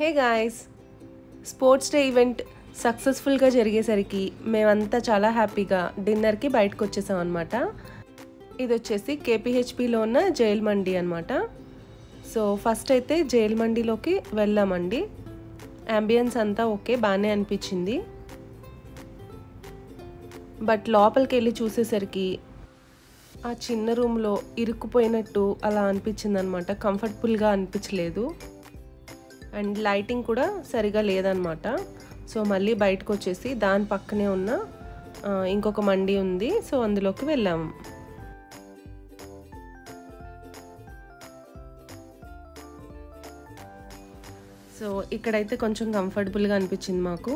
Hey guys, sports day event సక్సెస్ఫుల్గా జరిగేసరికి మేమంతా చాలా హ్యాపీగా డిన్నర్కి బయటకు వచ్చేసాం అనమాట. ఇది వచ్చేసి కేపీహెచ్పిలో ఉన్న జైల్ మండి అనమాట. సో ఫస్ట్ అయితే జైల్ మండిలోకి వెళ్ళామండి. అంబియన్స్ అంతా ఓకే, బాగానే అనిపించింది. బట్ లోపలికి వెళ్ళి చూసేసరికి ఆ చిన్న రూమ్లో ఇరుక్కుపోయినట్టు అలా అనిపించింది అనమాట. కంఫర్టబుల్గా అనిపించలేదు అండ్ లైటింగ్ కూడా సరిగా లేదనమాట. సో మళ్ళీ బయటకు వచ్చేసి దాని పక్కనే ఉన్న ఇంకొక మండి ఉంది, సో అందులోకి వెళ్ళాము. సో ఇక్కడైతే కొంచెం కంఫర్టబుల్గా అనిపించింది మాకు.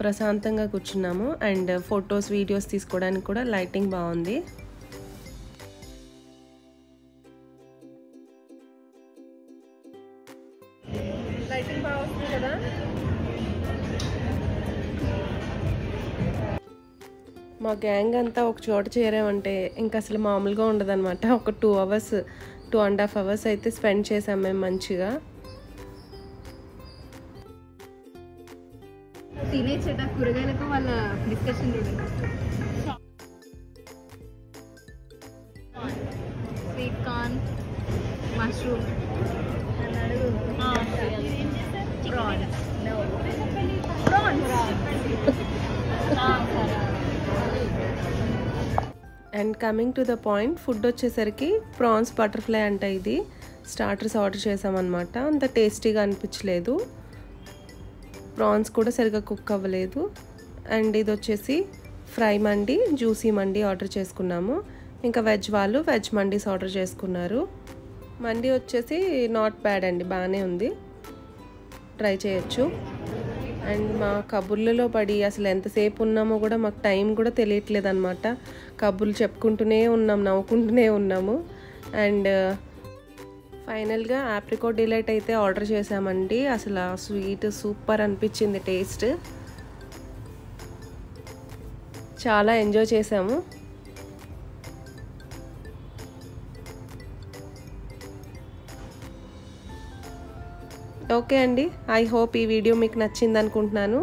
ప్రశాంతంగా కూర్చున్నాము అండ్ ఫొటోస్ వీడియోస్ తీసుకోవడానికి కూడా లైటింగ్ బాగుంది. లైటింగ్ బాగా వస్తుంది కదా. మా గ్యాంగ్ అంతా ఒక చోట చేరామంటే ఇంకా అసలు మామూలుగా ఉండదన్నమాట. ఒక 2.5 అవర్స్ అయితే స్పెండ్ చేసాం మేము మంచిగా. తినేచేట కూరగాయలకు వాళ్ళ డిస్కషన్ చూడండి. Sweet corn, mushroom, and coming to the point, food వచ్చేసరికి ప్రాన్స్ బటర్ఫ్లై అంట. ఇది స్టార్టర్స్ ఆర్డర్ చేసామన్నమాట. అంత టేస్టీగా అనిపించలేదు, ప్రాన్స్ కూడా సరిగా కుక్ అవ్వలేదు. అండ్ ఇది వచ్చేసి ఫ్రై మండి, జ్యూసీ మండి ఆర్డర్ చేసుకున్నాము. ఇంకా వెజ్ వాళ్ళు వెజ్ మండీస్ ఆర్డర్ చేసుకున్నారు. మండి వచ్చేసి నాట్ బ్యాడ్ అండి, బాగానే ఉంది, ట్రై చేయొచ్చు. అండ్ మా కబుర్లలో పడి అసలు ఎంతసేపు ఉన్నామో కూడా మాకు టైం కూడా తెలియట్లేదు అనమాట. కబుర్లు చెప్పుకుంటూనే ఉన్నాం, నవ్వుకుంటూనే ఉన్నాము. అండ్ ఫైనల్గా ఆప్రికాట్ డిలైట్ అయితే ఆర్డర్ చేసామండి. అసలు ఆ స్వీట్ సూపర్ అనిపించింది, టేస్ట్ చాలా ఎంజాయ్ చేసాము. ఓకే అండి, ఐ హోప్ ఈ వీడియో మీకు నచ్చింది అనుకుంటున్నాను.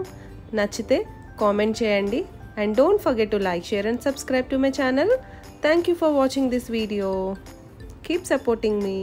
నచ్చితే కామెంట్ చేయండి and don't forget to like, share and subscribe to my channel. Thank you for watching this video. Keep supporting me.